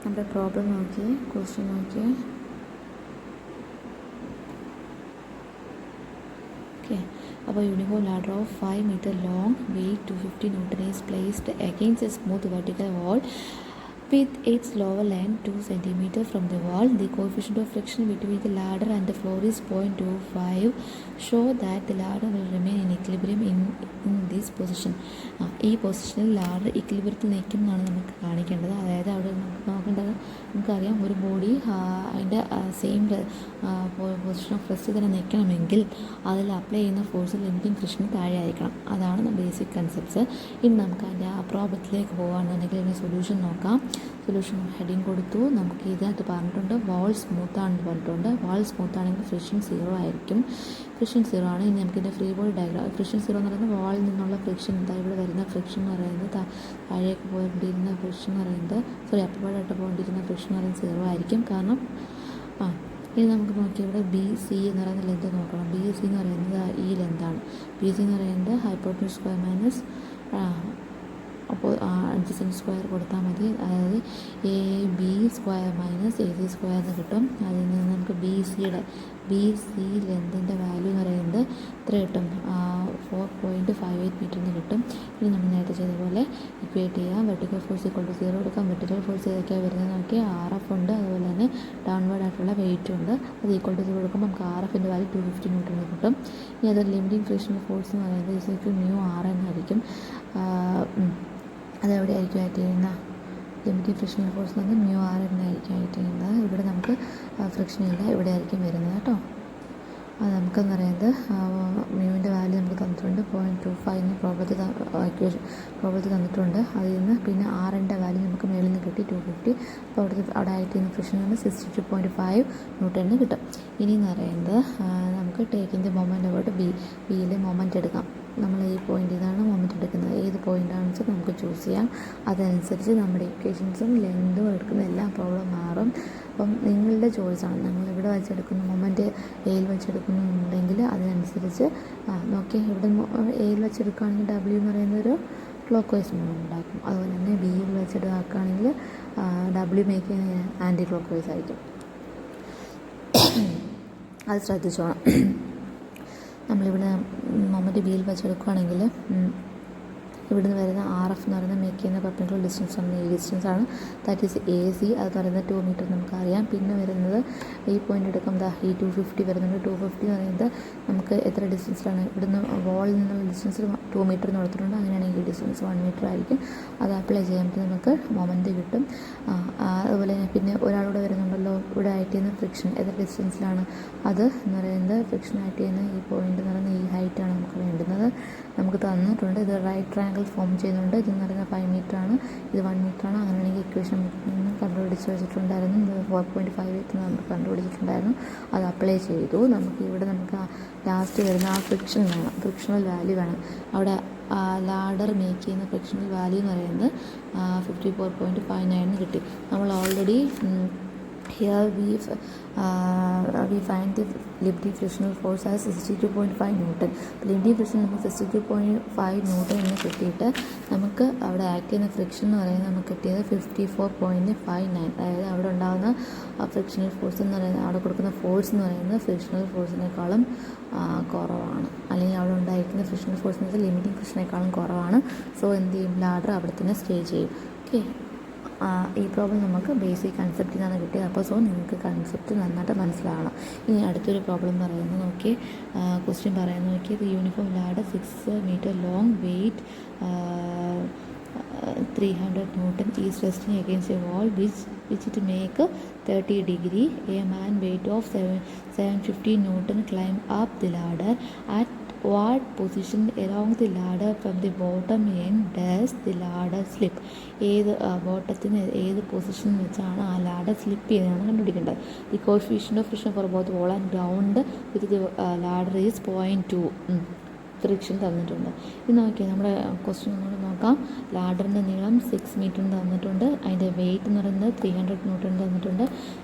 നമ്മുടെ പ്രോബ്ലം നോക്കിയേ, ക്വസ്റ്റ്യൻ നോക്കിയേ. ഓക്കെ, അപ്പോൾ uniform ladder of 5 meter long, weight 250 Newton is placed against a smooth vertical wall with its lower line 2 cm from the wall. The coefficient of friction between the ladder and the floor is 0.25. Show that the ladder will remain in equilibrium in this position. ഈ പൊസിഷനിൽ ladder ഇക്വിലിബ്രിയത്തിൽ നിൽക്കുന്നതാണ് നമുക്ക് കാണിക്കേണ്ടത്. അതായത് അവിടെ നമുക്ക് നോക്കേണ്ടത്, നമുക്കറിയാം ഒരു ബോഡി അതിൻ്റെ സെയിം പൊസിഷൻ ഓഫ് റെസ്റ്റ് തന്നെ നിൽക്കണമെങ്കിൽ അതിൽ അപ്ലൈ ചെയ്യുന്ന ഫോഴ്സ് ലിമിറ്റിംഗ് ഫ്രിക്ഷന് താഴെ ആയിരിക്കണം. അതാണ് ബേസിക് കൺസെപ്റ്റ്സ്. ഇനി നമുക്ക് അതിൻ്റെ ആ പ്രോബ്ലത്തിലേക്ക് പോകുകയാണെന്നുണ്ടെങ്കിൽ ഇതിന് സൊല്യൂഷൻ നോക്കാം. സൊല്യൂഷൻ ഹെഡിങ് കൊടുത്തു. നമുക്ക് ഇതിനകത്ത് പറഞ്ഞിട്ടുണ്ട് വാൾ സ്മൂത്താണെന്ന് പറഞ്ഞിട്ടുണ്ട്. വാൾ സ്മൂത്താണെങ്കിൽ ഫ്രിക്ഷൻ 0 ആയിരിക്കും. ഫ്രിക്ഷൻ 0 ആണ്. ഇനി നമുക്കിൻ്റെ ഫ്രീ ബോഡി ഡയഗ്രാം. ഫ്രിക്ഷൻ 0 എന്ന് പറയുന്നത് വാളിൽ നിന്നുള്ള ഫ്രിക്ഷൻ, ഇവിടെ വരുന്ന ഫ്രിക്ഷൻ എന്ന് പറയുന്നത് താഴേക്ക് പോകേണ്ടിയിരുന്ന ഫ്രിക്ഷൻ എന്ന് പറയുന്നത് അപ്പുറത്തോട്ട് പോകേണ്ടിയിരുന്ന ഫ്രിക്ഷൻ എന്ന് പറയുന്നത് 0 ആയിരിക്കും. കാരണം ഇനി നമുക്ക് നോക്കി ഇവിടെ ബി സി എന്ന് പറയുന്ന ലെന്ത് നോക്കണം. ബി സി എന്ന് പറയുന്നത് ഈ ലെന്താണ്. ബി സി എന്ന് പറയുന്നത് ഹൈപ്പോട്ടനസ് സ്ക്വയർ മൈനസ് അപ്പോൾ അഡ്ജസൻറ്റ് സ്ക്വയർ കൊടുത്താൽ മതി. അതായത് A B square minus A C square എന്ന് കിട്ടും. അതിൽ നിന്ന് നമുക്ക് ബി സി ലെന്തിൻ്റെ വാല്യൂ എന്ന് പറയുന്നത് എത്ര കിട്ടും? 4.58 മീറ്റർ എന്ന് കിട്ടും. ഇനി നമ്മൾ നേരത്തെ ചെയ്ത പോലെ ഇക്വേറ്റ് ചെയ്യാം. വെർട്ടിക്കൽ ഫോഴ്സ് =0 കൊടുക്കാം. വെർട്ടിക്കൽ ഫോഴ്സ് ഏതൊക്കെയാണ് വരുന്നത് നോക്കി. RF ഉണ്ട്, അതുപോലെ തന്നെ ഡൗൺവേർഡ് ആയിട്ടുള്ള വെയിറ്റും ഉണ്ട്. അത് =0 കൊടുക്കുമ്പോൾ നമുക്ക് RFൻ്റെ വാല്യൂ 250 ന്യൂട്ടൺ എന്ന് കിട്ടും. ഇനി അത് ലിമിറ്റിംഗ് ഫ്രിക്ഷൻ ഫോഴ്സ് എന്ന് പറയുന്നത് μR എന്നായിരിക്കും. അതെവിടെ ആയിരിക്കും ആയിട്ട് ചെയ്യുന്ന ലിമിറ്റിംഗ് ഫ്രിക്ഷണൽ ഫോഴ്സ് എന്ന് പറഞ്ഞാൽ μR എന്നായിരിക്കും ആയിട്ട് ചെയ്യുന്നത്. ഇവിടെ നമുക്ക് ഫ്രിക്ഷൻ ഇല്ല, ഇവിടെ ആയിരിക്കും വരുന്നത് കേട്ടോ. അത് നമുക്കെന്ന് പറയുന്നത് മ്യൂവിൻ്റെ വാല്യൂ നമുക്ക് തന്നിട്ടുണ്ട് 0.25 എന്ന് പ്രോബ്ലത്തിൽ തന്നിട്ടുണ്ട്. അതിൽ നിന്ന് പിന്നെ ആറിൻ്റെ വാല്യൂ നമുക്ക് മേളിൽ നിന്ന് കിട്ടി 250. അപ്പോൾ അവിടെ ആയിട്ട് ചെയ്യുന്ന ഫ്രിക്ഷൻ എന്ന് പറഞ്ഞാൽ 62.5 ന്യൂട്ടൺ കിട്ടും. ഇനി എന്ന് പറയുന്നത് നമുക്ക് ടേക്കിൻ്റെ മൊമെൻ്റ് അബൌട്ട് ബിയിൽ മൊമെൻ്റ് എടുക്കാം. നമ്മൾ ഈ പോയിൻ്റ് ഇതാണ് മൊമെൻ്റ് എടുക്കുന്നത്. ഏത് പോയിൻ്റാണെന്ന് വെച്ചാൽ നമുക്ക് ചൂസ് ചെയ്യാം. അതനുസരിച്ച് നമ്മുടെ ഇക്വേഷൻസും ലെങ്തും എടുക്കുന്ന എല്ലാ പ്രോബ്ലം മാറും. അപ്പം നിങ്ങളുടെ ചോയ്സാണ്. നമ്മളിവിടെ വെച്ചെടുക്കുന്ന മൊമെൻ്റ് എയിൽ വെച്ചെടുക്കുന്നുണ്ടെങ്കിൽ അതിനനുസരിച്ച് നോക്കി ഇവിടെ എയിൽ വെച്ചെടുക്കുകയാണെങ്കിൽ W എന്ന് പറയുന്നൊരു ക്ലോക്ക് വൈസ് മൂവ്മെൻറ്റ് ഉണ്ടാക്കും. അതുപോലെ തന്നെ ബിയിൽ വെച്ചെടുക്കുകയാണെങ്കിൽ W make anticlockwise ആയിരിക്കും. അത് ശ്രദ്ധിച്ചോണം. നമ്മളിവിടെ മൊമെൻ്റ് ബിയിൽ വെച്ചെടുക്കുകയാണെങ്കിൽ ഇവിടുന്ന് വരുന്ന RF എന്ന് പറയുന്നത് മേക്ക് ചെയ്യുന്ന പെർപെൻഡിക്കുലർ ഡിസ്റ്റൻസ് ആണ്. ഈ ഡിസ്റ്റൻസാണ്, ദാറ്റ് ഈസ് AC. അത് പറയുന്നത് 2 മീറ്റർ നമുക്കറിയാം. പിന്നെ വരുന്നത് ഈ പോയിൻ്റ് എടുക്കുമ്പോൾ ഈ 250 വരുന്നുണ്ട്. 250 എന്ന് പറയുന്നത് നമുക്ക് എത്ര ഡിസ്റ്റൻസിലാണ്? ഇവിടുന്ന് വാളിൽ നിന്നുള്ള ഡിസ്റ്റൻസ് 2 മീറ്റർ എന്ന് കൊടുത്തിട്ടുണ്ട്. അങ്ങനെയാണെങ്കിൽ ഈ ഡിസ്റ്റൻസ് 1 മീറ്റർ ആയിരിക്കും. അത് അപ്ലൈ ചെയ്യുമ്പോൾ നമുക്ക് മൊമെൻ്റ് കിട്ടും. അതുപോലെ തന്നെ പിന്നെ ഒരാളൂടെ വരുന്നുണ്ടല്ലോ, ഇവിടെ ആയിട്ട് ചെയ്യുന്ന ഫ്രിക്ഷൻ എത്ര ഡിസ്റ്റൻസിലാണ്? അത് എന്ന് പറയുന്നത് ഫ്രിക്ഷൻ ആയിട്ട് ചെയ്യുന്ന ഈ പോയിൻ്റ് എന്ന് പറയുന്നത് ഈ ഹൈറ്റാണ് നമുക്ക് വേണ്ടുന്നത്. നമുക്ക് തന്നിട്ടുണ്ട്. ഇത് റൈറ്റ് ട്രയാങ്കിൾ ഫോം ചെയ്യുന്നുണ്ട്. ഇതെന്ന് പറയുന്നത് 5 മീറ്ററാണ്, ഇത് 1 മീറ്ററാണ്. അങ്ങനെയാണെങ്കിൽ ഇക്വേഷൻ കണ്ടുപിടിച്ച് വെച്ചിട്ടുണ്ടായിരുന്നു. ഇത് 4.58 നമ്മൾ കണ്ടുപിടിച്ചിട്ടുണ്ടായിരുന്നു. അത് അപ്ലൈ ചെയ്തു. നമുക്ക് ലാസ്റ്റ് വരുന്ന ആ ഫ്രിക്ഷൻ വേണം, ഫ്രിക്ഷണൽ വാല്യൂ വേണം. അവിടെ ലാഡർ മേക്ക് ചെയ്യുന്ന ഫ്രിക്ഷണൽ വാല്യൂ എന്ന് പറയുന്നത് 54.59 കിട്ടി. നമ്മൾ already here we find the limiting frictional force as 62.5 Newton. Limiting friction നമുക്ക് 62.5 ന്യൂട്ടൺ എന്ന് കിട്ടിയിട്ട് നമുക്ക് അവിടെ ആക്ട് ചെയ്യുന്ന ഫ്രിക്ഷൻ എന്ന് പറയുന്നത് നമുക്ക് കിട്ടിയത് 54.59. അതായത് അവിടെ ഉണ്ടാകുന്ന ഫ്രിക്ഷണൽ ഫോഴ്സ് എന്ന് പറയുന്നത്, അവിടെ കൊടുക്കുന്ന ഫോഴ്സ് എന്ന് പറയുന്നത് ഫ്രിക്ഷണൽ ഫോഴ്സിനേക്കാളും കുറവാണ്. അല്ലെങ്കിൽ അവിടെ ഉണ്ടായിരിക്കുന്ന ഫ്രിക്ഷണൽ ഫോഴ്സ് എന്ന് വെച്ചാൽ ലിമിറ്റിംഗ് ഫ്രിക്ഷനേക്കാളും കുറവാണ്. സോ എന്ത് ചെയ്യും? ലാഡർ അവിടെ തന്നെ സ്റ്റേ ചെയ്യും. ഓക്കെ, ഈ പ്രോബ്ലം നമുക്ക് ബേസിക് കൺസെപ്റ്റിൽ നിന്നാണ് കിട്ടിയത്. അപ്പോൾ നിങ്ങൾക്ക് കൺസെപ്റ്റ് നന്നായിട്ട് മനസ്സിലാവണം. ഇനി അടുത്തൊരു പ്രോബ്ലം പറയുന്നത് നോക്കി, ക്വസ്റ്റ്യൻ പറയുന്നത് നോക്കി. The uniform ladder 6 meter long, weight 300 Newton is resting against a wall which it make 30 degree. A man weight of 750 Newton climb up the ladder. At what position along the ladder from the bottom end does the ladder slip? ഏത് ബോട്ടത്തിന് ഏത് position വെച്ചാണ് ആ ladder slip ചെയ്തതാണ് കണ്ടുപിടിക്കേണ്ടത്. The coefficient of friction for both wall and ground with the ladder is 0.2. Friction തന്നിട്ടുണ്ട്. ഇത് നോക്കിയാൽ നമ്മുടെ ക്വസ്റ്റ്യൻ നമ്മൾ നോക്കാം. ലാഡറിൻ്റെ നീളം 6 മീറ്റർ തന്നിട്ടുണ്ട്. അതിൻ്റെ വെയിറ്റ് എന്ന് പറയുന്നത് 300 ന്യൂട്ടൺ തന്നിട്ടുണ്ട്.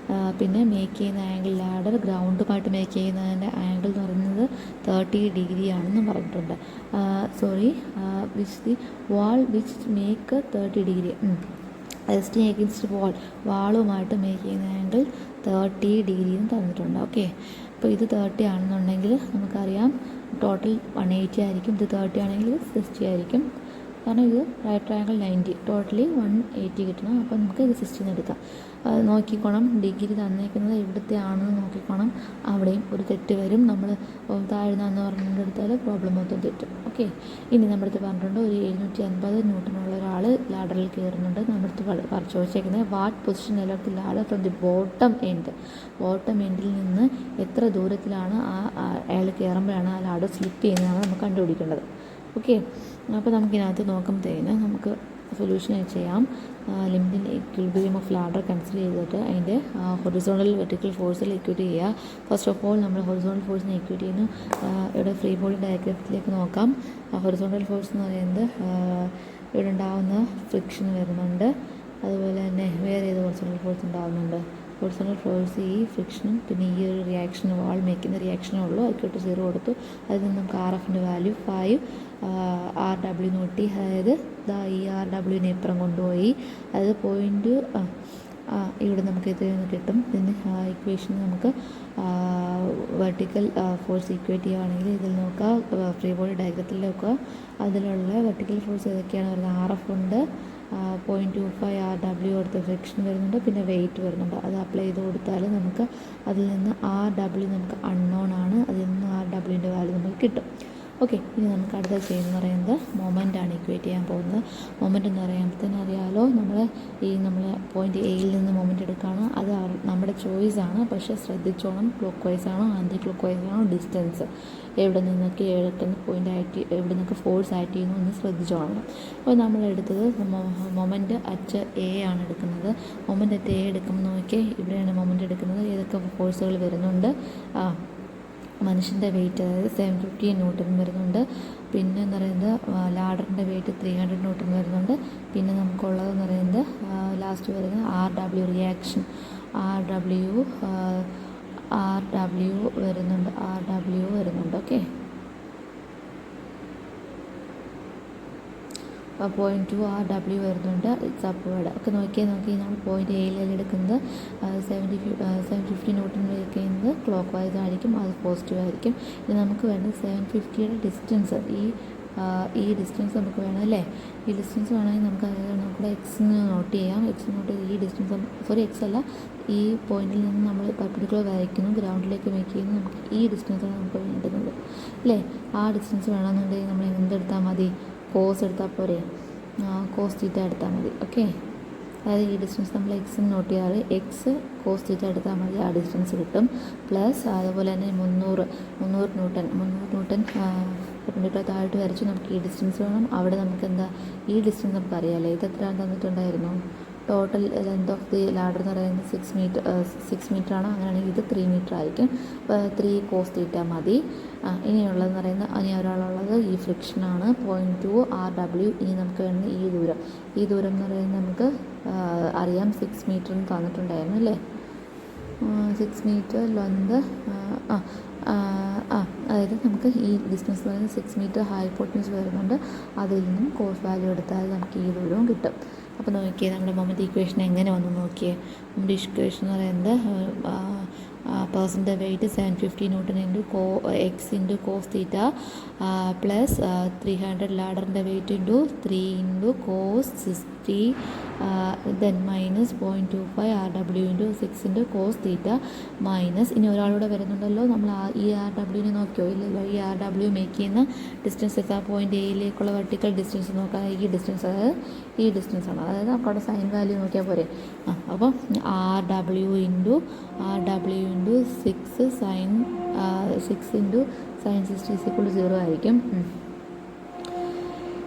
പിന്നെ മേക്ക് ചെയ്യുന്ന ആംഗിൾ, ലാഡർ ഗ്രൗണ്ടുമായിട്ട് മേക്ക് ചെയ്യുന്നതിൻ്റെ ആംഗിൾ എന്ന് പറയുന്നത് 30 ഡിഗ്രി ആണെന്ന് പറഞ്ഞിട്ടുണ്ട്. Which the wall which make 30 degree. Resting against വാളുമായിട്ട് മേക്ക് ചെയ്യുന്ന ആംഗിൾ 30 ഡിഗ്രിയും തന്നിട്ടുണ്ട്. ഓക്കെ, അപ്പോൾ ഇത് 30 ആണെന്നുണ്ടെങ്കിൽ നമുക്കറിയാം ടോട്ടൽ 180 ആയിരിക്കും. ഇത് 30 ആണെങ്കിൽ 60 ആയിരിക്കും. കാരണം ഇത് റൈറ്റ് ട്രയാങ്കിൾ 90, ടോട്ടലി 180 കിട്ടണം. അപ്പോൾ നമുക്ക് ഇത് 60 എടുക്കാം. നോക്കിക്കോണം, ഡിഗ്രി തന്നേക്കുന്നത് ഇവിടുത്തെ ആണെന്ന് നോക്കിക്കോണം. അവിടെയും ഒരു തെറ്റ് വരും. നമ്മൾ താഴ്ന്നാന്ന് പറഞ്ഞെടുത്താൽ പ്രോബ്ലം മൊത്തം തെറ്റും. ഓക്കെ, ഇനി നമ്മുടെ അടുത്ത് പറഞ്ഞിട്ടുണ്ട് ഒരു 750 ന്യൂട്ടനുള്ള ഒരാൾ ലാഡറിൽ കയറുന്നുണ്ട്. നമ്മുടെ അടുത്ത് ചോദിച്ചേക്കുന്നത് what position elect ladder from the bottom എൻഡിൽ നിന്ന് എത്ര ദൂരത്തിലാണ് അയാൾ കയറുമ്പോഴാണ് ആ ലാഡർ സ്ലിപ്പ് ചെയ്യുന്നതാണ് നമുക്ക് കണ്ടുപിടിക്കേണ്ടത്. ഓക്കെ, അപ്പോൾ നമുക്കിതിനകത്ത് നോക്കുമ്പോഴത്തേന് നമുക്ക് സൊല്യൂഷൻ ചെയ്യാം. ലിമിറ്റിൻ ഇക്വിലിബ്രിയം ഓഫ് ലാഡർ കൺസിഡർ ചെയ്തിട്ട് അതിൻ്റെ ഹൊറിസോണ്ടൽ വെർട്ടിക്കൽ ഫോഴ്സിൽ ഇക്വേറ്റ് ചെയ്യുക. ഫസ്റ്റ് ഓഫ് ഓൾ നമ്മൾ ഹൊറിസോണ്ടൽ ഫോഴ്സിനെ ഇക്വേറ്റ് ചെയ്യുന്നു. ഇവിടെ ഫ്രീ ബോഡി ഡയഗ്രത്തിലേക്ക് നോക്കാം. ഹൊറിസോണ്ടൽ ഫോഴ്സ് എന്ന് പറയുന്നത് ഇവിടെ ഉണ്ടാകുന്ന ഫ്രിക്ഷൻ വരുന്നുണ്ട്. അതുപോലെ തന്നെ വേറെ ഏത് ഹൊറിസോണ്ടൽ ഫോഴ്സ് ഉണ്ടാകുന്നുണ്ട്? ഹൊറിസോണ്ടൽ ഫോഴ്സ് ഈ ഫ്രിക്ഷനും പിന്നെ ഈ ഒരു റിയാക്ഷൻ വാൾ മേക്കുന്ന റിയാക്ഷനേ ഉള്ളൂ. അതിലോട്ട് 0 കൊടുത്തു. അതിൽ നിന്ന് നമുക്ക് RFൻ്റെ വാല്യൂ 5 RW നോട്ടി. അതായത് ഈ RWനെ ഇപ്പുറം കൊണ്ടുപോയി. അത് പോയിൻറ്റ് ഇവിടെ നമുക്ക് ഇത് കിട്ടും. പിന്നെ ഇക്വേഷൻ നമുക്ക് വെർട്ടിക്കൽ ഫോഴ്സ് ഇക്വേറ്റ് ചെയ്യുകയാണെങ്കിൽ ഇതിൽ നോക്കുക, ഫ്രീ ബോഡി ഡയഗ്രത്തിൽ നോക്കുക. അതിലുള്ള വെർട്ടിക്കൽ ഫോഴ്സ് ഏതൊക്കെയാണ് വരുന്നത്? RF ഉണ്ട്, 0.25 RW അടുത്ത ഫ്രിക്ഷൻ വരുന്നുണ്ട്, പിന്നെ വെയിറ്റ് വരുന്നുണ്ട്. അത് അപ്ലൈ ചെയ്ത് കൊടുത്താൽ നമുക്ക് അതിൽ നിന്ന് RW നമുക്ക് അൺനോൺ ആണ്. അതിൽ നിന്ന് RWൻ്റെ വാല്യൂ നമുക്ക് കിട്ടും. ഓക്കെ, ഇനി നമുക്ക് അടുത്ത ചെയ്യുന്നത് പറയുന്നത് മൊമെൻ്റാണ് ഇക്വേറ്റ് ചെയ്യാൻ പോകുന്നത്. മൊമെൻ്റ് എന്ന് പറയുമ്പോഴത്തേനും അറിയാമല്ലോ, നമ്മൾ പോയിൻ്റ് എയിൽ നിന്ന് മൊമെൻ്റ് എടുക്കുകയാണ്. അത് നമ്മുടെ ചോയ്സാണ്. പക്ഷേ ശ്രദ്ധിച്ചോണം, ക്ലോക്ക് വൈസ് ആണോ ആൻറ്റി ക്ലോക്ക് വൈസ് ആണോ ഡിസ്റ്റൻസ്, എവിടെ നിന്നൊക്കെ എടുക്കുന്ന പോയിൻ്റ് എവിടെ നിന്നൊക്കെ ഫോഴ്സ് ആക്ട് ചെയ്യുന്നു എന്ന് ശ്രദ്ധിച്ചോണം. അപ്പോൾ നമ്മൾ എടുത്തത് മൊമെൻ്റ് അറ്റ് എ ആണ് എടുക്കുന്നത്. മൊമെൻ്റ് അറ്റ് എ എടുക്കുമ്പോൾ നോക്കിയാൽ ഇവിടെയാണ് മൊമെൻ്റ് എടുക്കുന്നത്. ഏതൊക്കെ ഫോഴ്സുകൾ വരുന്നുണ്ട്? മനുഷ്യൻ്റെ വെയിറ്റ് അതായത് 750 ന്യൂട്ടൺ വരുന്നുണ്ട്. പിന്നെ എന്ന് പറയുന്നത് ലാഡറിൻ്റെ വെയിറ്റ് 300 ന്യൂട്ടൺ വരുന്നുണ്ട്. പിന്നെ നമുക്കുള്ളതെന്ന് പറയുന്നത് ലാസ്റ്റ് വരുന്നത് RW റിയാക്ഷൻ RW വരുന്നുണ്ട്. ഓക്കെ, 0.2 RW വരുന്നുണ്ട്. It's upward. ഒക്കെ നോക്കി നമ്മൾ പോയിൻ്റ് എയിലെല്ലാം എടുക്കുന്നത് 750 ന്യൂട്ടൺ വയ്ക്കുന്നത് ക്ലോക്ക് വൈസ് ആയിരിക്കും. അത് പോസിറ്റീവ് ആയിരിക്കും. ഇനി നമുക്ക് വേണ്ടത് 750യുടെ ഡിസ്റ്റൻസ്. ഈ ഡിസ്റ്റൻസ് നമുക്ക് വേണം അല്ലേ? ഈ ഡിസ്റ്റൻസ് വേണമെങ്കിൽ നമുക്ക് നമുക്കിവിടെ എക്സിന് നോട്ട് ചെയ്യാം. എക്സ് നോട്ട് ചെയ്ത് ഈ ഡിസ്റ്റൻസ് എക്സ് അല്ല, ഈ പോയിന്റിൽ നിന്ന് നമ്മൾ പെർപെൻഡിക്കുലർ വരയ്ക്കുന്നു, ഗ്രൗണ്ടിലേക്ക് മേക്ക് ചെയ്യുന്നു. നമുക്ക് ഈ ഡിസ്റ്റൻസാണ് നമുക്ക് വേണ്ടുന്നത് അല്ലേ? ആ ഡിസ്റ്റൻസ് വേണമെന്നുണ്ടെങ്കിൽ നമ്മൾ എന്തെടുത്താൽ മതി? കോസ് എടുത്താൽ പോരെ? കോസ് തീറ്റ എടുത്താൽ മതി. ഓക്കെ, അതായത് ഈ ഡിസ്റ്റൻസ് നമ്മൾ എക്സിന് നോട്ട് ചെയ്യാറ്, എക്സ് കോസ് തീറ്റ എടുത്താൽ മതി, ആ ഡിസ്റ്റൻസ് കിട്ടും. പ്ലസ് അതുപോലെ തന്നെ 300 ന്യൂട്ടൺ പെർപെൻഡിക്കുലർ താഴോട്ട് വരച്ചു. നമുക്ക് ഈ ഡിസ്റ്റൻസ് വേണം. അവിടെ നമുക്ക് എന്താ ഈ ഡിസ്റ്റൻസ് നമുക്ക് അറിയാമല്ലോ. ഇത് എത്ര തന്നിട്ടുണ്ടായിരുന്നു? Total length of the ladder എന്ന് പറയുന്നത് 6 മീറ്റർ ആണ്. അങ്ങനെയാണെങ്കിൽ ഇത് 3 മീറ്റർ ആയിരിക്കും. 3 കോസ് തീറ്റ മതി. ഇനിയുള്ളതെന്ന് പറയുന്നത് ഒരാളുള്ളത് ഈ ഫ്രിക്ഷനാണ് 0.2 RW. ഇനി നമുക്ക് വേണമെങ്കിൽ ഈ ദൂരം എന്ന് പറയുന്നത് നമുക്ക് അറിയാം 6 മീറ്ററിന് തന്നിട്ടുണ്ടായിരുന്നു അല്ലേ? 6 മീറ്റർ ലെന്ത്. അതായത് നമുക്ക് ഈ ഡിസ്റ്റൻസ് എന്ന് പറയുന്നത് 6 മീറ്റർ ഹൈപ്പോട്ടൻസ് വരുന്നുണ്ട്. അതിൽ നിന്നും കോസ് വാല്യൂ എടുത്താൽ നമുക്ക് ഈ ദൂരവും കിട്ടും. അപ്പോൾ നോക്കിയേ നമ്മുടെ മൊമെൻ്റ് ഇക്വേഷൻ എങ്ങനെ വന്നു നോക്കിയേ. നമ്മുടെ ഇക്വേഷൻ എന്ന് പറയുന്നത് പേഴ്സൻ്റെ weight 750 newton x into cos theta plus 300 ലാഡറിൻ്റെ weight into 3 cos 60 then minus 0.25 RW into 6 cos theta minus. ഇനി ഒരാളൂടെ വരുന്നുണ്ടല്ലോ, നമ്മൾ ഈ RWനെ നോക്കിയോ? ഇല്ലല്ലോ. ഈ RW മേക്ക് ചെയ്യുന്ന ഡിസ്റ്റൻസ് എത്താൻ പോയിൻ്റ് എയിലേക്കുള്ള വെർട്ടിക്കൽ ഡിസ്റ്റൻസ് നോക്കാം. ഈ ഡിസ്റ്റൻസ്, അതായത് ഈ ഡിസ്റ്റൻസാണ്. അതായത് നമുക്ക് അവിടെ സൈൻ വാല്യൂ നോക്കിയാൽ പോരെ. അപ്പോൾ RW into 6 sine 6 into sine 60 0 ആയിരിക്കും.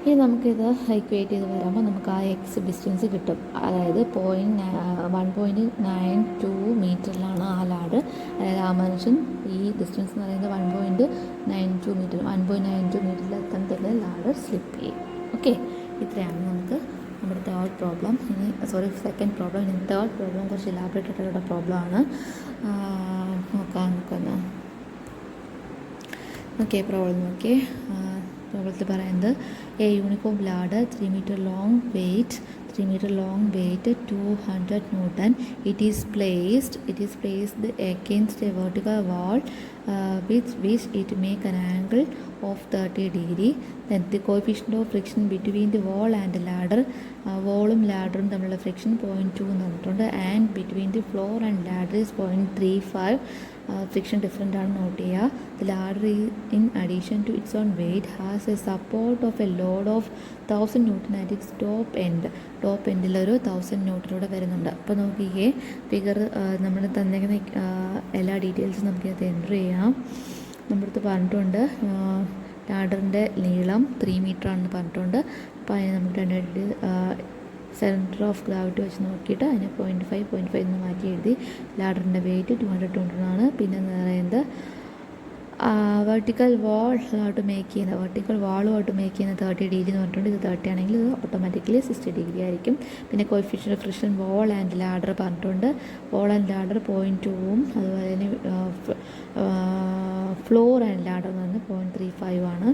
ഇനി നമുക്കിത് ഇക്വേറ്റ് ചെയ്ത് വരുമ്പോൾ നമുക്ക് ആ എക്സ് ഡിസ്റ്റൻസ് കിട്ടും. അതായത് 1.92 മീറ്ററിലാണ് ആ ലാഡ്. അതായത് ആ മനുഷ്യൻ ഈ ഡിസ്റ്റൻസ് എന്ന് പറയുന്നത് 1.92 മീറ്റർ 1.92 മീറ്ററിൽ എത്തണത്തില്ല ലാഡ് സ്ലിപ്പ് ചെയ്യും. ഓക്കെ, ഇത്രയാണ് നമുക്ക് നമ്മുടെ തേർഡ് പ്രോബ്ലം. Second problem. ഇനി തേർഡ് പ്രോബ്ലം കുറച്ച് ഇലാബറേറ്റ് ആയിട്ടുള്ള പ്രോബ്ലമാണ്. നോക്കാം നമുക്കൊന്ന്. ഓക്കെ, പ്രോബ്ലം നോക്കിയേ. പ്രോബ്ലത്തിൽ പറയുന്നത് A uniform ladder 3 meter long weight 200 Newton. It is placed against a vertical wall with which it make an angle of 30 degree. Then the coefficient of friction between the wall and the ladder, wallum ladderum തമ്മിലുള്ള friction 0.2 എന്ന് പറഞ്ഞിട്ടുണ്ട്. And between the floor and ladder is 0.35. Friction different ആണ് not ചെയ്യുക. The ladder in addition to its own weight has a support of a load of 1000 Newton at its top end. Top എൻഡിലൊരു 1000 Newton വരുന്നുണ്ട്. അപ്പോൾ നോക്കിയേ figure നമ്മൾ തന്നേക്കുന്ന എല്ലാ ഡീറ്റെയിൽസും നമുക്കത് എൻ്റർ ചെയ്യാം. നമ്മുടെ അടുത്ത് പറഞ്ഞിട്ടുണ്ട് ലാഡറിൻ്റെ നീളം 3 meter ആണെന്ന് പറഞ്ഞിട്ടുണ്ട്. അപ്പോൾ അതിന് നമുക്ക് രണ്ടായിട്ട് സെൻറ്റർ ഓഫ് ഗ്രാവിറ്റി വെച്ച് നോക്കിയിട്ട് അതിന് 0.5 എന്ന് മാറ്റി എഴുതി. ലാഡറിൻ്റെ വെയിറ്റ് 200 Newton ആണ്. പിന്നെ എന്ന് പറയുന്നത് വെർട്ടിക്കൽ വാളുമായിട്ട് മേക്ക് ചെയ്യുന്ന 30 degree എന്ന് പറഞ്ഞിട്ടുണ്ട്. ഇത് 30 ആണെങ്കിൽ ഇത് ഓട്ടോമാറ്റിക്കലി 60 degree ആയിരിക്കും. പിന്നെ coefficient of friction wall and ladder പറഞ്ഞിട്ടുണ്ട്. വാൾ ആൻഡ് ലാഡർ 0.2ഉം അതുപോലെ തന്നെ ഫ്ലോർ ആൻഡ് ലാഡർ എന്ന് പറഞ്ഞാൽ 0.35 ആണ്.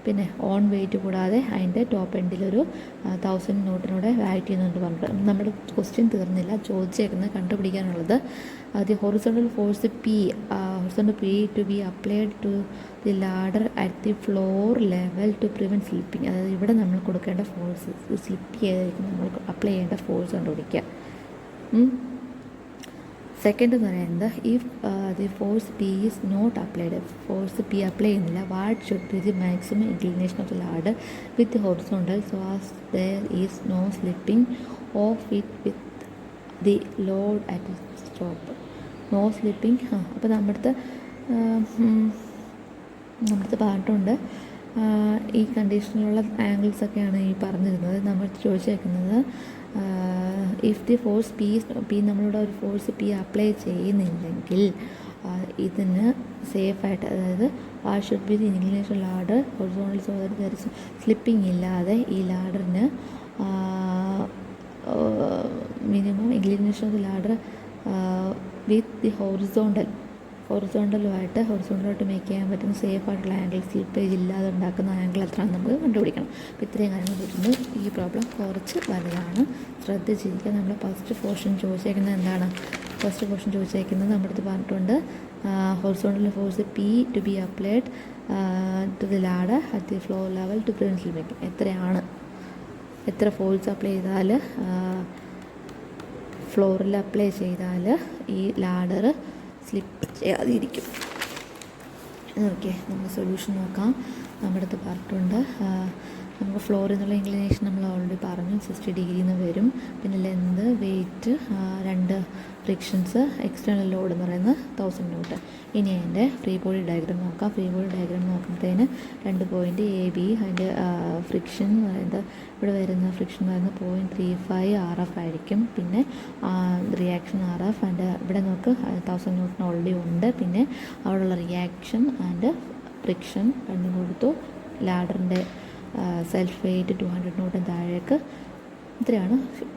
പിന്നെ ഓൺ വെയിറ്റ് കൂടാതെ അതിൻ്റെ ടോപ്പ് എൻഡിലൊരു 1000 Newton വാറ്റ് ചെയ്യുന്നുണ്ട് പറഞ്ഞിട്ട്. നമ്മുടെ ക്വസ്റ്റ്യൻ തീർന്നില്ല, ചോദിച്ചേക്കുന്നത് കണ്ടുപിടിക്കാനുള്ളത് the horizontal force P to be applied to the ladder at the floor level to prevent slipping. അതായത് ഇവിടെ നമ്മൾ കൊടുക്കേണ്ട ഫോഴ്സ്, സ്ലിപ്പ് ചെയ്തായിരിക്കും നമ്മൾ അപ്ലൈ ചെയ്യേണ്ട ഫോഴ്സ് കണ്ടുപിടിക്കുക. സെക്കൻഡ് എന്ന് പറയുന്നത് if the force P is not applied, force P apply ചെയ്യുന്നില്ല, what should be the maximum inclination of the ladder with horizontal so as there is no slipping of it with the load at stop. No slipping. അപ്പോൾ നമ്മുടെ അടുത്ത് പറഞ്ഞിട്ടുണ്ട് ഈ കണ്ടീഷനിലുള്ള ആംഗിൾസൊക്കെയാണ് ഈ പറഞ്ഞിരുന്നത്. നമ്മൾ ചോദിച്ചേക്കുന്നത് if the force P നമ്മളുടെ ഒരു ഫോഴ്സ് പി അപ്ലൈ ചെയ്യുന്നില്ലെങ്കിൽ ഇതിന് സേഫായിട്ട്, അതായത് ആ should be the inclination ladder horizontal so that there is slipping ഇല്ലാതെ ഈ ലാഡറിന് minimum inclination of the ladder with the ഹൊറിസോണ്ടലുമായിട്ട് മേക്ക് ചെയ്യാൻ പറ്റുന്ന സേഫ് ആയിട്ടുള്ള ആംഗിൾ, സ്ലിപ്പേജ് ഇല്ലാതെ ഉണ്ടാക്കുന്ന ആംഗിൾ എത്രയാണെന്ന് നമുക്ക് കണ്ടുപിടിക്കണം. അപ്പോൾ ഇത്രയും കാര്യങ്ങൾ വരുന്നത് ഈ പ്രോബ്ലം കുറച്ച് വലുതാണ്, ശ്രദ്ധിച്ചിരിക്കുക. നമ്മൾ ഫസ്റ്റ് പോർഷൻ ചോദിച്ചേക്കുന്നത് എന്താണ്? നമ്മുടെ അടുത്ത് പറഞ്ഞിട്ടുണ്ട് horizontal force P to be applied to the ladder at the floor level to prevent slipping. എത്ര ഫോഴ്സ് അപ്ലൈ ചെയ്താൽ ഫ്ലോറിൽ അപ്ലൈ ചെയ്താൽ ഈ ലാഡർ സ്ലിപ്പ് ചെയ്യാതിരിക്കും. ഓക്കെ, നമുക്ക് സൊല്യൂഷൻ നോക്കാം. നമ്മുടെ അടുത്ത് പറഞ്ഞിട്ടുണ്ട് നമുക്ക് ഫ്ലോറിൽ നിന്നുള്ള ഇൻക്ലിനേഷൻ നമ്മൾ ഓൾറെഡി പറഞ്ഞു, 60 degree എന്ന് വരും. പിന്നെ length, weight, 2 frictions, external load എന്ന് പറയുന്നത് 1000 Newton. ഇനി അതിൻ്റെ ഫ്രീ ബോഡി ഡയഗ്രാം നോക്കാം. ഫ്രീ ബോഡി ഡയഗ്രാം നോക്കുമ്പോഴത്തേന് 2 പോയിൻറ്റ് എ ബി, അതിൻ്റെ ഫ്രിക്ഷൻ എന്ന് പറയുന്നത് ഇവിടെ വരുന്ന ഫ്രിക്ഷൻ എന്ന് പറയുന്നത് 0.35 RF ആയിരിക്കും. പിന്നെ റിയാക്ഷൻ RF ആൻഡ് ഇവിടെ നോക്ക് 1000 Newton ഓൾറെഡി ഉണ്ട്. പിന്നെ അവിടെയുള്ള റിയാക്ഷൻ ആൻഡ് ഫ്രിക്ഷൻ രണ്ടും കൊടുത്തു. ലാഡറിൻ്റെ സെൽഫ് വെയിറ്റ് 200 Newton താഴേക്ക്. ഇത്രയാണ്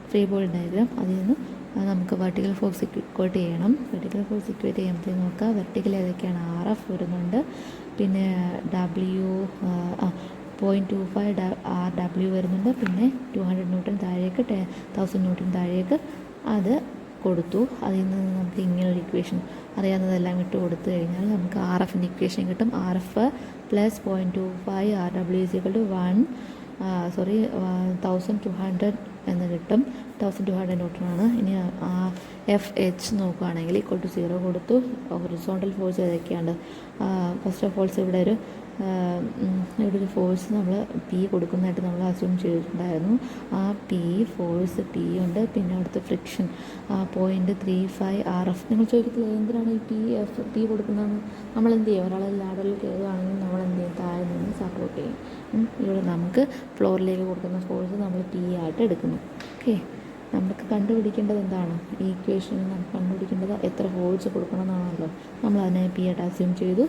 ഫ്രീ ബോഡി ഡയഗ്രാം. അതിൽ നിന്ന് നമുക്ക് വെർട്ടിക്കൽ ഫോഴ്സ് ഇക്വേറ്റ് ചെയ്യണം. വെർട്ടിക്കൽ ഫോഴ്സ് ഇക്വേറ്റ് ചെയ്യുമ്പോഴത്തേക്ക് നോക്കുക, വെർട്ടിക്കൽ ഏതൊക്കെയാണ്? RF വരുന്നുണ്ട്, പിന്നെ .25 RW വരുന്നുണ്ട്, പിന്നെ 200 Newton താഴേക്ക് 1000 Newton താഴേക്ക് അത് കൊടുത്തു. അതിൽ നിന്ന് നമുക്ക് ഇങ്ങനൊരു ഇക്വേഷൻ അറിയാവുന്നതെല്ലാം ഇട്ട് കൊടുത്തു കഴിഞ്ഞാൽ നമുക്ക് RFൻ്റെ ഇക്വേഷൻ കിട്ടും. RF പ്ലസ് 0.25 RW = 1200 എന്ന് കിട്ടും. 1200 Newton ആണ്. ഇനി FH നോക്കുകയാണെങ്കിൽ =0 കൊടുത്തു. ഹൊറിസോണ്ടൽ ഫോഴ്സ് ഏതൊക്കെയാണ്? ഫസ്റ്റ് ഓഫ് ഓൾസ് ഇവിടെ ഒരു ഫോഴ്സ് നമ്മൾ പി കൊടുക്കുന്നതായിട്ട് നമ്മൾ അസ്യൂം ചെയ്തിട്ടുണ്ടായിരുന്നു. ആ ഫോഴ്സ് പി ഉണ്ട്. പിന്നെ അവിടുത്തെ ഫ്രിക്ഷൻ 0.35 RF. നിങ്ങൾ ചോദിക്കത്തില്ല എന്തിനാണ് ഈ പി കൊടുക്കുന്നതെന്ന്? നമ്മൾ എന്ത് ചെയ്യും? ഒരാളെ ലാഡറിൽ കയറുകയാണെങ്കിൽ നമ്മൾ എന്ത് ചെയ്യും? താഴെ നിന്ന് സപ്പോർട്ട് ചെയ്യും. ഇവിടെ നമുക്ക് ഫ്ലോറിലേക്ക് കൊടുക്കുന്ന ഫോഴ്സ് നമ്മൾ പി ആയിട്ട് എടുക്കുന്നു. ഓക്കെ, നമുക്ക് കണ്ടുപിടിക്കേണ്ടത് എന്താണ്? ഈ ഇക്വേഷനിൽ നമുക്ക് കണ്ടുപിടിക്കേണ്ടത് എത്ര ഫോഴ്സ് കൊടുക്കണം എന്നാണല്ലോ. നമ്മൾ അതിനെ പി ആയിട്ട് അസ്യൂം ചെയ്തു.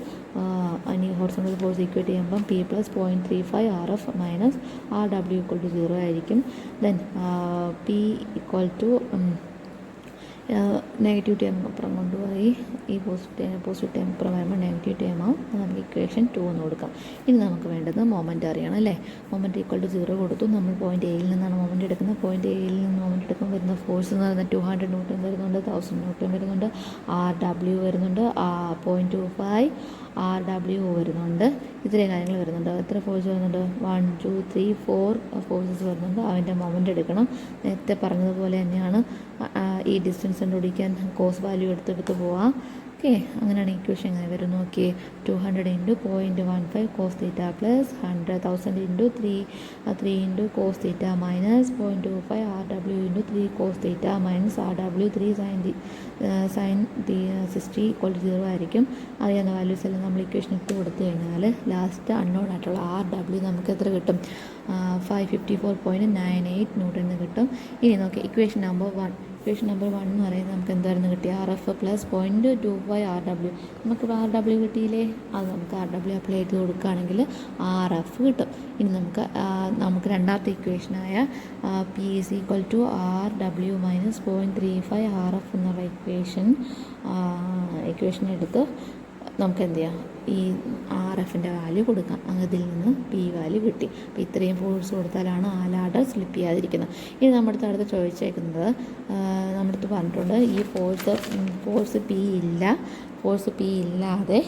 ഇനി ഹൊറിസോണ്ടൽ ഫോഴ്സ് ഇക്വേറ്റ് ചെയ്യുമ്പം P plus 0.35 RF minus RW = 0 ആയിരിക്കും. ദെൻ പി = നെഗറ്റീവ് ടേം അപ്പുറം കൊണ്ടുപോയി ഈ പോസിറ്റീവ് ടേം അപ്പുറം വരുമ്പോൾ നെഗറ്റീവ് ടേം ആവും. നമുക്ക് ഇക്വേഷൻ 2 എന്ന് കൊടുക്കാം. ഇനി നമുക്ക് വേണ്ടത് മൊമെൻ്റ് അറിയണം അല്ലേ. മൊമെൻ്റ് ഈക്വൽ ടു 0 കൊടുത്തു. നമ്മൾ പോയിൻ്റ് എയിൽ നിന്നാണ് മൊമെൻ്റ് എടുക്കുന്നത്. പോയിൻ്റ് എയിൽ നിന്ന് മൊമെൻ്റ് എടുക്കുമ്പോൾ വരുന്ന ഫോഴ്സ് എന്ന് പറയുന്നത് 200 ന്യൂട്ടൺ വരുന്നുണ്ട്, 1000 ന്യൂട്ടൺ വരുന്നുണ്ട്, RW വരുന്നുണ്ട്, 0.25 RW വരുന്നുണ്ട്. ഇത്രയും കാര്യങ്ങൾ വരുന്നുണ്ട്. എത്ര ഫോഴ്സ് വരുന്നുണ്ട്? 1 2 3 4 ഫോഴ്സസ് വരുന്നുണ്ട്. അവൻ്റെ മൊമെൻ്റ് എടുക്കണം. നേരത്തെ പറഞ്ഞതുപോലെ തന്നെയാണ് ഈ ഡിസ്റ്റൻസ് കണ്ടുപിടിക്കാൻ കോസ് വാല്യൂ എടുത്തെടുത്ത് പോവാം. ഓക്കെ, അങ്ങനെയാണ് ഇക്വേഷൻ എങ്ങനെ വരും നോക്കിയേ. 200 into 0.15 cos theta plus 100,000 into 3 into cos theta minus 0.25 RW into 3 cos theta minus RW 3 sine 60 equal to 0 ആയിരിക്കും. അറിയാവുന്ന വാല്യൂസ് എല്ലാം നമ്മൾ ഇക്വേഷൻ ഇട്ട് കൊടുത്തു കഴിഞ്ഞാൽ ലാസ്റ്റ് അൺനോൺ ആയിട്ടുള്ള RW നമുക്ക് എത്ര കിട്ടും? 554.98 ന്യൂട്ടൺ എന്ന് കിട്ടും. ഇനി നോക്കി ഇക്വേഷൻ നമ്പർ 1. ഇക്വേഷൻ നമ്പർ 1 എന്ന് പറയുന്നത് നമുക്ക് എന്തായിരുന്നു കിട്ടിയ? RF plus 0.25 RW. നമുക്ക് RW കിട്ടിയില്ലേ? അത് നമുക്ക് RW അപ്ലൈ ചെയ്ത് കൊടുക്കുകയാണെങ്കിൽ RF കിട്ടും. ഇനി നമുക്ക് രണ്ടാമത്തെ ഇക്വേഷനായ P is equal to RW minus 0.35 RF എന്നുള്ള ഇക്വേഷൻ എടുത്ത് നമുക്ക് എന്ത് ചെയ്യാം? ഈ RFൻ്റെ വാല്യൂ കൊടുക്കാം. അതിൽ നിന്ന് P വാല്യൂ കിട്ടി. അപ്പോൾ ഇത്രയും ഫോഴ്സ് കൊടുത്താലാണ് ആ ലാഡർ സ്ലിപ്പ് ചെയ്യാതിരിക്കുന്നത്. ഇനി നമ്മുടെ അടുത്ത് ചോദിച്ചേക്കുന്നത്, നമ്മുടെ അടുത്ത് പറഞ്ഞിട്ടുണ്ട് ഈ ഫോഴ്സ് P ഇല്ലാതെ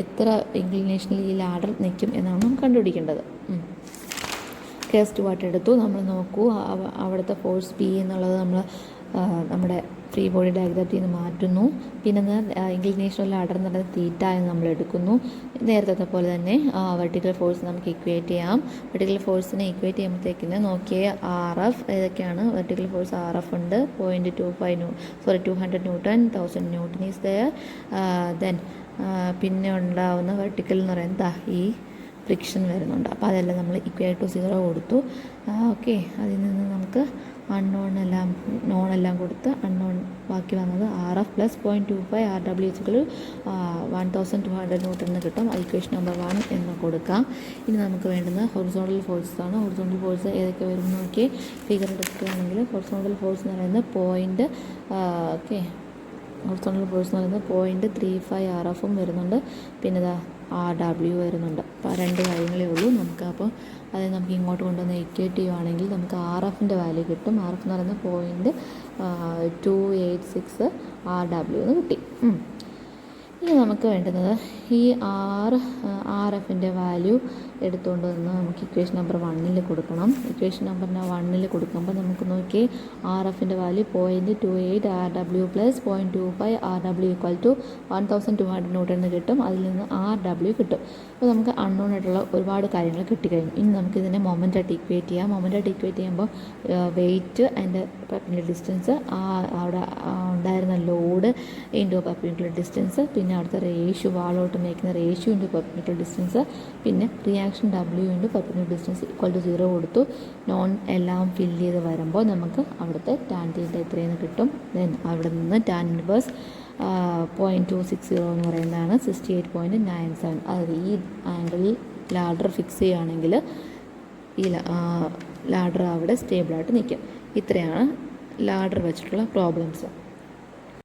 എത്ര ഇൻക്ലിനേഷനിൽ ഈ ലാഡർ നിൽക്കും എന്നാണ് നമുക്ക് കണ്ടുപിടിക്കേണ്ടത്. കേസ് 2 എടുത്തു. നമ്മൾ നോക്കൂ, അവിടുത്തെ ഫോഴ്സ് P എന്നുള്ളത് നമ്മുടെ ഫ്രീ ബോഡി ഡയഗ്രത്തിൽ നിന്ന് മാറ്റുന്നു. പിന്നെ ഇൻക്ലിനേഷൻ ലാഡർ എന്ന് പറയുന്നത് തീറ്റ എന്ന് നമ്മൾ എടുക്കുന്നു. നേരത്തെ പോലെ തന്നെ വെർട്ടിക്കൽ ഫോഴ്സ് നമുക്ക് ഇക്വേറ്റ് ചെയ്യാം. വെർട്ടിക്കൽ ഫോഴ്സിനെ ഇക്വേറ്റ് ചെയ്യുമ്പോഴത്തേക്കിന് നോക്കിയേ RF ഏതൊക്കെയാണ്? വെർട്ടിക്കൽ ഫോഴ്സ് RF ഉണ്ട്, 200 newton, 1000 newton is there. Then പിന്നെ ഉണ്ടാവുന്ന വെർട്ടിക്കൽ എന്ന് പറയുന്നത് ഈ ഫ്രിക്ഷൻ വരുന്നുണ്ട്. അപ്പോൾ അതെല്ലാം നമ്മൾ ഇക്വൽ ടു 0 കൊടുത്തു. ഓക്കെ, അതിൽ നിന്ന് നമുക്ക് നോണെല്ലാം കൊടുത്ത് അൺനോൺ ബാക്കി വന്നത് RF പ്ലസ് 0.25 RW = 1200 ന്യൂട്ടൺ എന്ന് കിട്ടും. ഇക്വേഷൻ നമ്പർ 1 എന്ന് കൊടുക്കാം. ഇനി നമുക്ക് വേണ്ടുന്നത് ഹൊറിസോണ്ടൽ ഫോഴ്സസ് ആണ്. ഹൊറിസോണ്ടൽ ഫോഴ്സ് ഏതൊക്കെ വരും നോക്കി ഫിഗർ എടുക്കുകയാണെങ്കിൽ ഹൊറിസോണ്ടൽ ഫോഴ്സ് എന്ന് പറയുന്നത് ഹൊറിസോണ്ടൽ ഫോഴ്സ് എന്ന് പറയുന്നത് 0.35 RFഉം വരുന്നുണ്ട്. പിന്നെ RW വരുന്നുണ്ട്. അപ്പോൾ 2 കാര്യങ്ങളേ ഉള്ളൂ നമുക്ക്. അപ്പോൾ അത് നമുക്ക് ഇങ്ങോട്ട് കൊണ്ടുവന്ന് ഇക്വേറ്റ് ചെയ്യുവാണെങ്കിൽ നമുക്ക് RFൻ്റെ വാല്യൂ കിട്ടും. RF എന്ന് പറയുന്നത് 0.286 RW എന്ന് കിട്ടി. ഇനി നമുക്ക് വേണ്ടുന്നത് ഈ RFൻ്റെ വാല്യൂ എടുത്തുകൊണ്ട് വന്ന് നമുക്ക് ഇക്വേഷൻ നമ്പർ 1 കൊടുക്കണം. ഇക്വേഷൻ നമ്പർ 1 കൊടുക്കുമ്പോൾ നമുക്ക് നോക്കി RFൻ്റെ value 0.28 RW plus 0.25 RW equal to 1200 newton എന്ന് കിട്ടും. അതിൽ നിന്ന് RW കിട്ടും. അപ്പോൾ നമുക്ക് അൺനോൺ ആയിട്ടുള്ള ഒരുപാട് കാര്യങ്ങൾ കിട്ടിക്കഴിഞ്ഞു. ഇനി നമുക്കിതിനെ മൊമെൻ്റായിട്ട് ഇക്വേറ്റ് ചെയ്യാം. മൊമെൻ്റായിട്ട് ഇക്വേറ്റ് ചെയ്യുമ്പോൾ വെയിറ്റ് അതിൻ്റെ പെർപെൻഡിക്കുലർ ഡിസ്റ്റൻസ്, അവിടെ ഉണ്ടായിരുന്ന ലോഡ് ഇൻറ്റു പെർപെൻഡിക്കുലർ ഡിസ്റ്റൻസ്, പിന്നെ അവിടുത്തെ ratio വാളോട്ട് മേക്കുന്ന ratio into perpendicular distance, പിന്നെ reaction W into perpendicular distance equal to 0 കൊടുത്തു. നോൺ എല്ലാം ഫില്ല് ചെയ്ത് വരുമ്പോൾ നമുക്ക് അവിടുത്തെ ടാൻ തീറ്റ എത്രയെന്ന് കിട്ടും. ദെൻ അവിടെ നിന്ന് ടാൻ ഇൻവേഴ്സ് 0.260 എന്ന് പറയുന്നതാണ് 68.97. അതായത് ഈ ആംഗിളിൽ ലാഡർ ഫിക്സ് ചെയ്യുകയാണെങ്കിൽ ഈ ലാഡർ അവിടെ സ്റ്റേബിളായിട്ട് നിൽക്കും. ഇത്രയാണ് ലാഡർ വെച്ചിട്ടുള്ള പ്രോബ്ലംസ്.